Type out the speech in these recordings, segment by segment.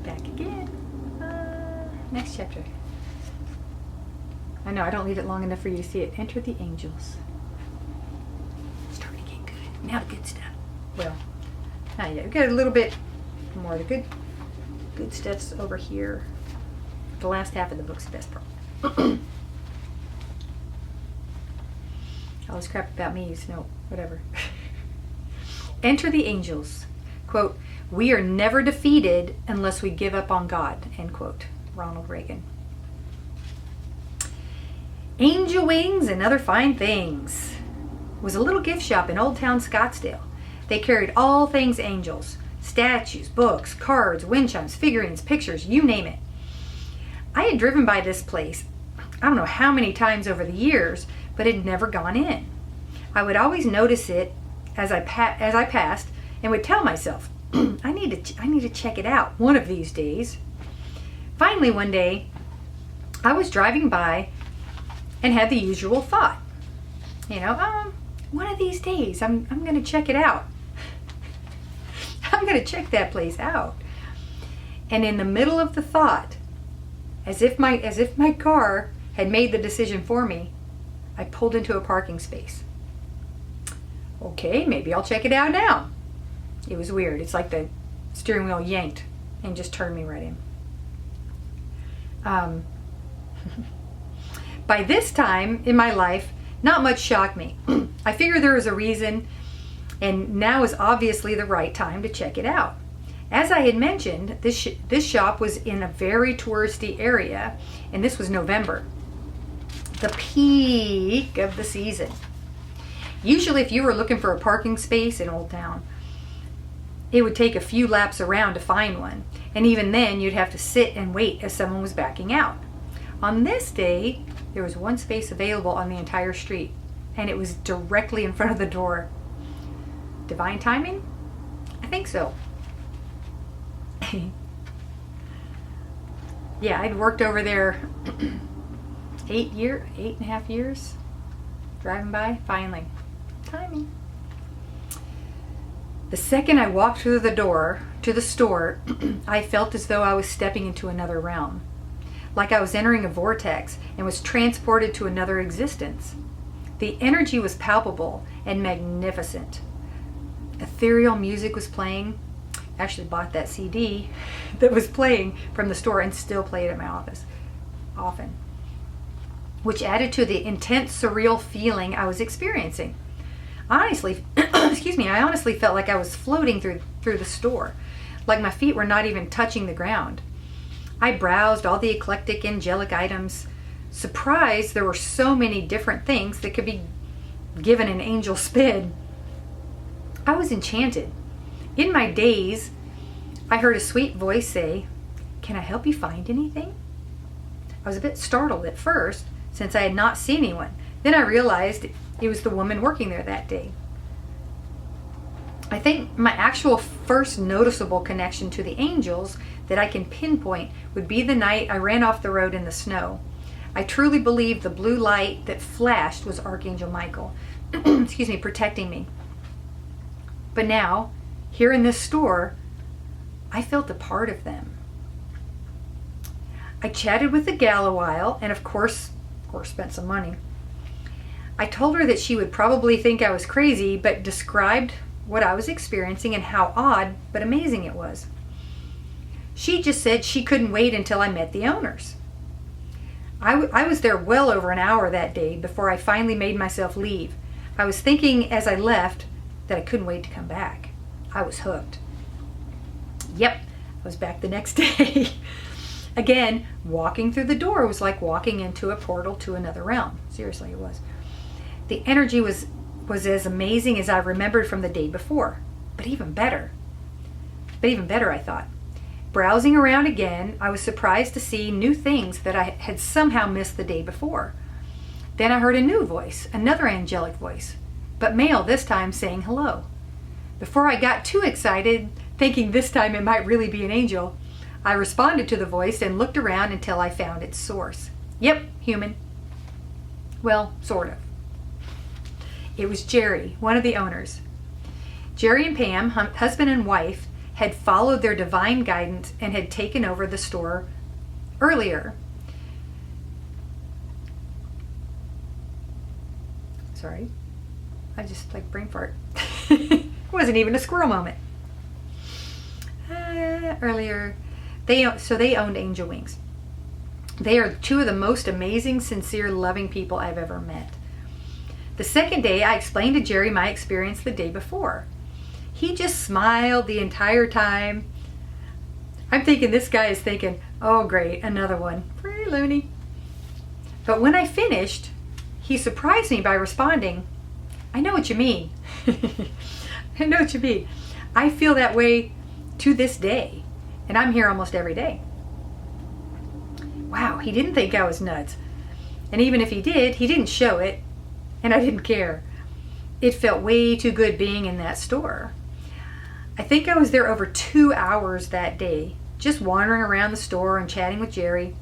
Back again. Next chapter. I know, I don't leave it long enough for you to see it. Enter the angels. Starting to get good. Now the good stuff. Well, not yet. We've got a little bit more. The good stuff's over here. The last half of the book's the best part. All this crap about me is no, whatever. Enter the angels. Quote, "We are never defeated unless we give up on God," end quote. Ronald Reagan. Angel Wings and Other Fine Things was a little gift shop in Old Town Scottsdale. They carried all things angels. Statues, books, cards, wind chimes, figurines, pictures, you name it. I had driven by this place, I don't know how many times over the years, but had never gone in. I would always notice it as I passed and would tell myself, I need to check it out one of these days. Finally, one day, I was driving by and had the usual thought. One of these days, I'm going to check it out. I'm going to check that place out. And in the middle of the thought, as if my car had made the decision for me, I pulled into a parking space. Okay, maybe I'll check it out now. It was weird. It's like the steering wheel yanked and just turned me right in. By this time in my life, not much shocked me. I figured there was a reason, and now is obviously the right time to check it out. As I had mentioned, this shop was in a very touristy area, and this was November, the peak of the season. Usually if you were looking for a parking space in Old Town, it would take a few laps around to find one, and even then you'd have to sit and wait as someone was backing out. On this day, there was one space available on the entire street, and it was directly in front of the door. Divine timing? I think so. Yeah, I'd worked over there 8.5 years, driving by, finally. Timing. The second I walked through the door to the store, I felt as though I was stepping into another realm, like I was entering a vortex and was transported to another existence. The energy was palpable and magnificent. Ethereal music was playing. I actually bought that CD that was playing from the store and still play it at my office often, which added to the intense, surreal feeling I was experiencing. Honestly, I honestly felt like I was floating through the store, like my feet were not even touching the ground. I browsed all the eclectic, angelic items, surprised there were so many different things that could be given an angel spin. I was enchanted. In my daze, I heard a sweet voice say, "Can I help you find anything?" I was a bit startled at first, since I had not seen anyone. Then I realized it was the woman working there that day. I think my actual first noticeable connection to the angels that I can pinpoint would be the night I ran off the road in the snow. I truly believe the blue light that flashed was Archangel Michael, protecting me. But now, here in this store, I felt a part of them. I chatted with the gal a while, and of course spent some money. I told her that she would probably think I was crazy, but described what I was experiencing and how odd but amazing it was. She just said she couldn't wait until I met the owners. I was there well over an hour that day before I finally made myself leave. I was thinking as I left that I couldn't wait to come back. I was hooked. Yep, I was back the next day. Again, walking through the door was like walking into a portal to another realm. Seriously, it was. The energy was as amazing as I remembered from the day before, but even better, I thought. Browsing around again, I was surprised to see new things that I had somehow missed the day before. Then I heard a new voice, another angelic voice, but male this time, saying hello. Before I got too excited, thinking this time it might really be an angel, I responded to the voice and looked around until I found its source. Yep, human. Well, sort of. It was Jerry, one of the owners. Jerry and Pam, husband and wife, had followed their divine guidance and had taken over the store earlier. Sorry, I just like brain fart. It wasn't even a squirrel moment. Earlier, they owned Angel Wings. They are two of the most amazing, sincere, loving people I've ever met. The second day, I explained to Jerry my experience the day before. He just smiled the entire time. I'm thinking this guy is thinking, oh great, another one. Pretty loony. But when I finished, he surprised me by responding, I know what you mean. I know what you mean. I feel that way to this day, and I'm here almost every day. Wow, he didn't think I was nuts. And even if he did, he didn't show it, and I didn't care. It felt way too good being in that store. I think I was there over 2 hours that day, just wandering around the store and chatting with Jerry.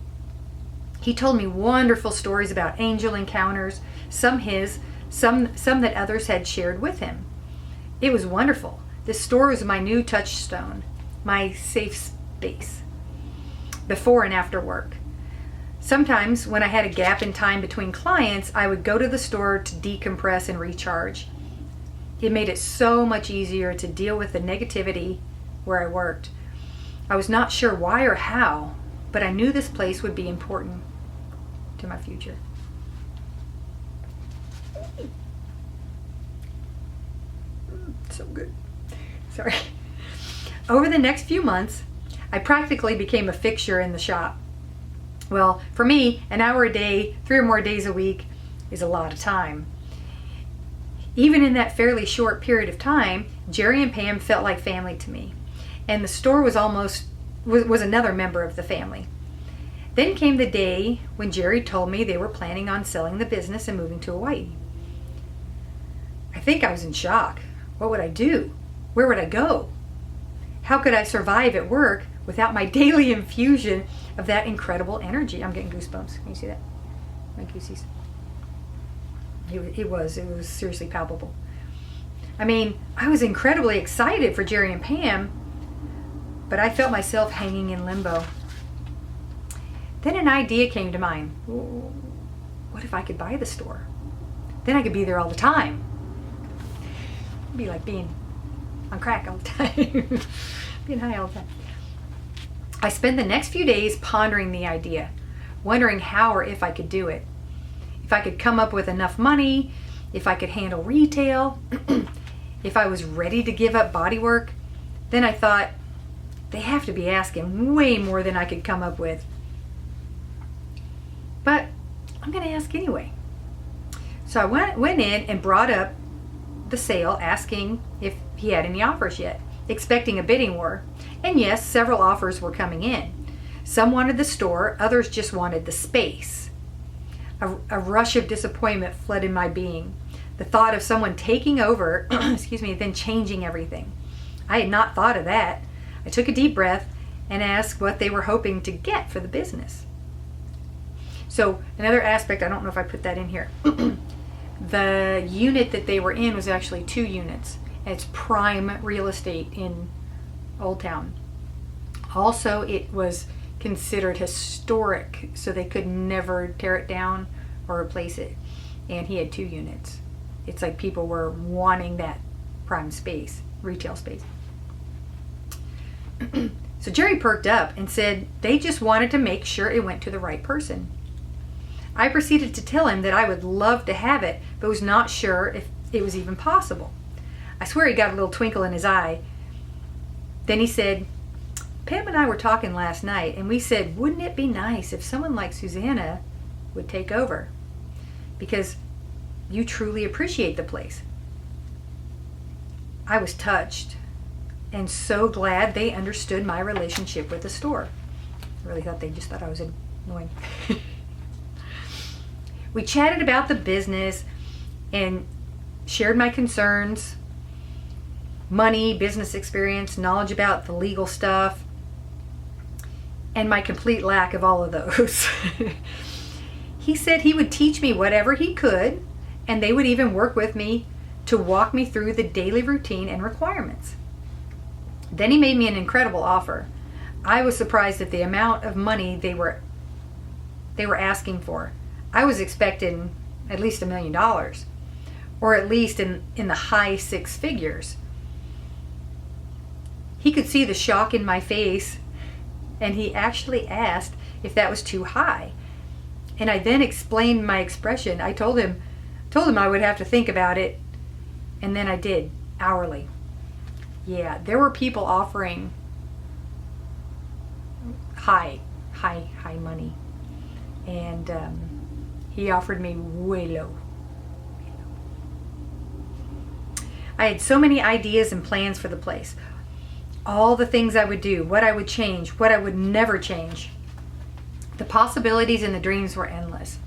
He told me wonderful stories about angel encounters, some his, some that others had shared with him. It was wonderful. This store was my new touchstone, my safe space, before and after work. Sometimes when I had a gap in time between clients, I would go to the store to decompress and recharge. It made it so much easier to deal with the negativity where I worked. I was not sure why or how, but I knew this place would be important to my future. So good. Sorry. Over the next few months, I practically became a fixture in the shop. Well, for me, an hour a day, 3 or more days a week is a lot of time. Even in that fairly short period of time, Jerry and Pam felt like family to me, and the store was another member of the family. Then came the day when Jerry told me they were planning on selling the business and moving to Hawaii. I think I was in shock. What would I do? Where would I go? How could I survive at work without my daily infusion of that incredible energy? I'm getting goosebumps. Can you see that? My goosies. It was seriously palpable. I mean, I was incredibly excited for Jerry and Pam, but I felt myself hanging in limbo. Then an idea came to mind. What if I could buy the store? Then I could be there all the time. It'd be like being on crack all the time. Being high all the time. I spent the next few days pondering the idea, wondering how or if I could do it. If I could come up with enough money, if I could handle retail, if I was ready to give up bodywork. Then I thought, they have to be asking way more than I could come up with. But I'm going to ask anyway. So I went in and brought up the sale, asking if he had any offers yet, expecting a bidding war. And yes, several offers were coming in. Some wanted the store, others just wanted the space. A rush of disappointment flooded my being. The thought of someone taking over, then changing everything. I had not thought of that. I took a deep breath and asked what they were hoping to get for the business. So another aspect, I don't know if I put that in here. The unit that they were in was actually 2 units. It's prime real estate in Old Town. Also, it was considered historic, so they could never tear it down or replace it. And he had 2 units. It's like people were wanting that prime space, retail space. So Jerry perked up and said they just wanted to make sure it went to the right person. I proceeded to tell him that I would love to have it, but was not sure if it was even possible. I swear he got a little twinkle in his eye. Then he said, Pam and I were talking last night, and we said, wouldn't it be nice if someone like Susanna would take over? Because you truly appreciate the place. I was touched and so glad they understood my relationship with the store. I really thought they just thought I was annoying. We chatted about the business and shared my concerns, money, business experience, knowledge about the legal stuff, and my complete lack of all of those. He said he would teach me whatever he could, and they would even work with me to walk me through the daily routine and requirements. Then he made me an incredible offer. I was surprised at the amount of money they were asking for. I was expecting at least $1 million, or at least in the high six figures. He could see the shock in my face, and he actually asked if that was too high. And I then explained my expression. I told him I would have to think about it, and then I did, hourly. Yeah, there were people offering high money, and he offered me way low. I had so many ideas and plans for the place. All the things I would do, what I would change, what I would never change. The possibilities and the dreams were endless.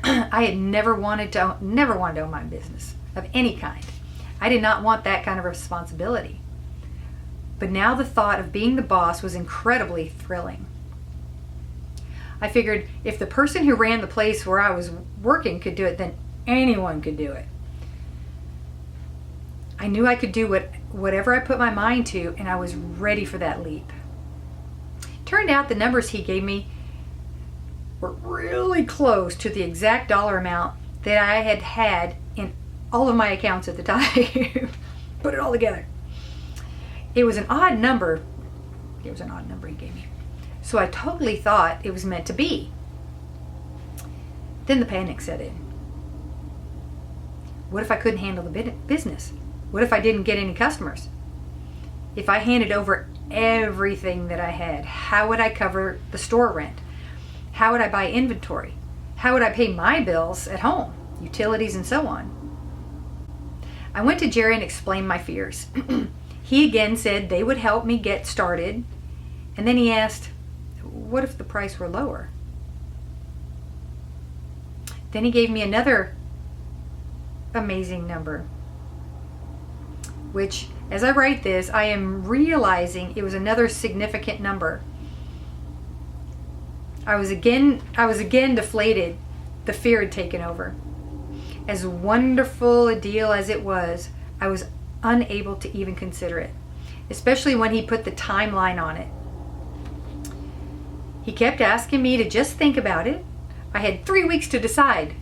I had never wanted to own my own business of any kind. I did not want that kind of responsibility. But now the thought of being the boss was incredibly thrilling. I figured if the person who ran the place where I was working could do it, then anyone could do it. I knew I could do whatever I put my mind to, and I was ready for that leap. Turned out the numbers he gave me were really close to the exact dollar amount that I had in all of my accounts at the time. Put it all together. It was an odd number. It was an odd number he gave me. So I totally thought it was meant to be. Then the panic set in. What if I couldn't handle the business? What if I didn't get any customers? If I handed over everything that I had, how would I cover the store rent? How would I buy inventory? How would I pay my bills at home, utilities, and so on? I went to Jerry and explained my fears. He again said they would help me get started, and then he asked, what if the price were lower? Then he gave me another amazing number, which, as I write this, I am realizing it was another significant number. I was again deflated. The fear had taken over. As wonderful a deal as it was, I was unable to even consider it, especially when he put the timeline on it. He kept asking me to just think about it. I had 3 weeks to decide.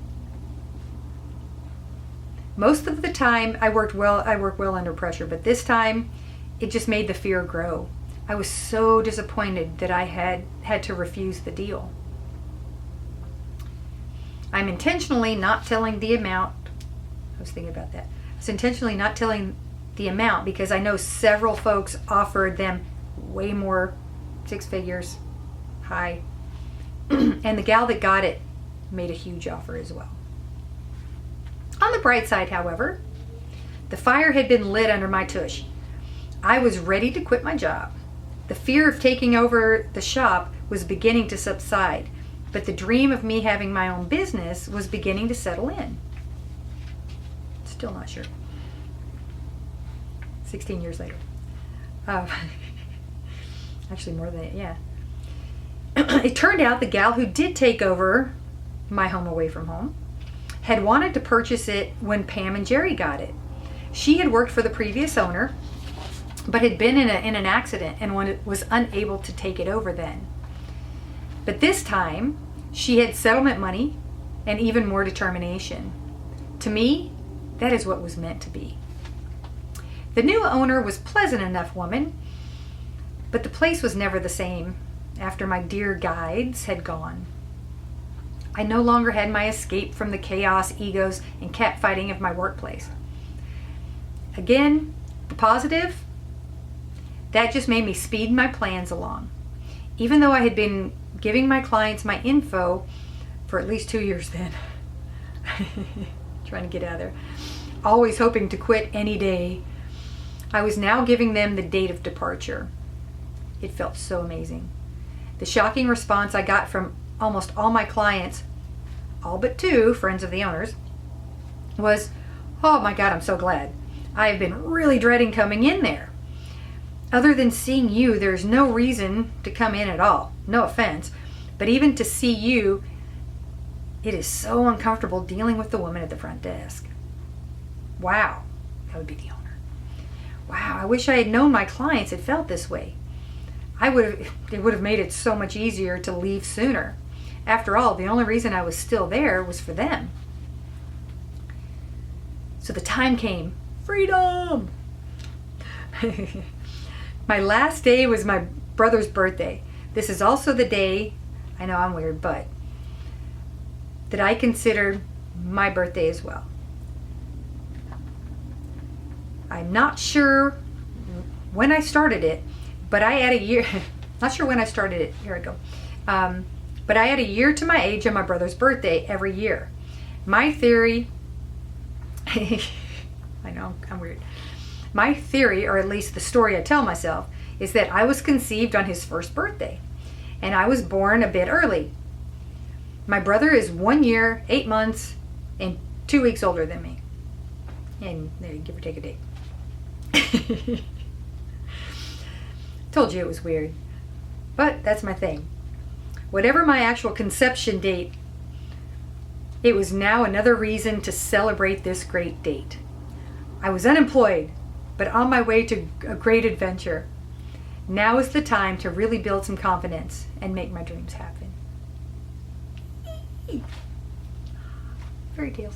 Most of the time I work well under pressure, but this time it just made the fear grow. I was so disappointed that I had to refuse the deal. I'm intentionally not telling the amount. I was thinking about that. I was intentionally not telling the amount because I know several folks offered them way more, 6 figures, high. And the gal that got it made a huge offer as well. On the bright side, however, the fire had been lit under my tush. I was ready to quit my job. The fear of taking over the shop was beginning to subside, but the dream of me having my own business was beginning to settle in. Still not sure. 16 years later. Actually more than that, yeah. It turned out the gal who did take over my home away from home had wanted to purchase it when Pam and Jerry got it. She had worked for the previous owner, but had been in an accident and was unable to take it over then. But this time, she had settlement money and even more determination. To me, that is what was meant to be. The new owner was pleasant enough woman, but the place was never the same after my dear guides had gone. I no longer had my escape from the chaos, egos, and catfighting of my workplace. Again, the positive, that just made me speed my plans along. Even though I had been giving my clients my info for at least 2 years then, trying to get out of there, always hoping to quit any day, I was now giving them the date of departure. It felt so amazing. The shocking response I got from almost all my clients, all but 2 friends of the owners, was, "Oh my God, I'm so glad. I have been really dreading coming in there. Other than seeing you, there's no reason to come in at all. No offense, but even to see you, it is so uncomfortable dealing with the woman at the front desk." Wow, that would be the owner. Wow, I wish I had known my clients had felt this way. It would have made it so much easier to leave sooner. After all, the only reason I was still there was for them. So the time came. Freedom! My last day was my brother's birthday. This is also the day, I know I'm weird, but that I considered my birthday as well. I'm not sure when I started it, but I had a year, not sure when I started it, here I go. But I had a year to my age on my brother's birthday every year. My theory, I know, I'm weird. My theory, or at least the story I tell myself, is that I was conceived on his first birthday, and I was born a bit early. My brother is 1 year, 8 months, and 2 weeks older than me. And give or take a day. Told you it was weird. But that's my thing. Whatever my actual conception date, it was now another reason to celebrate this great date. I was unemployed, but on my way to a great adventure. Now is the time to really build some confidence and make my dreams happen. Fairy tales.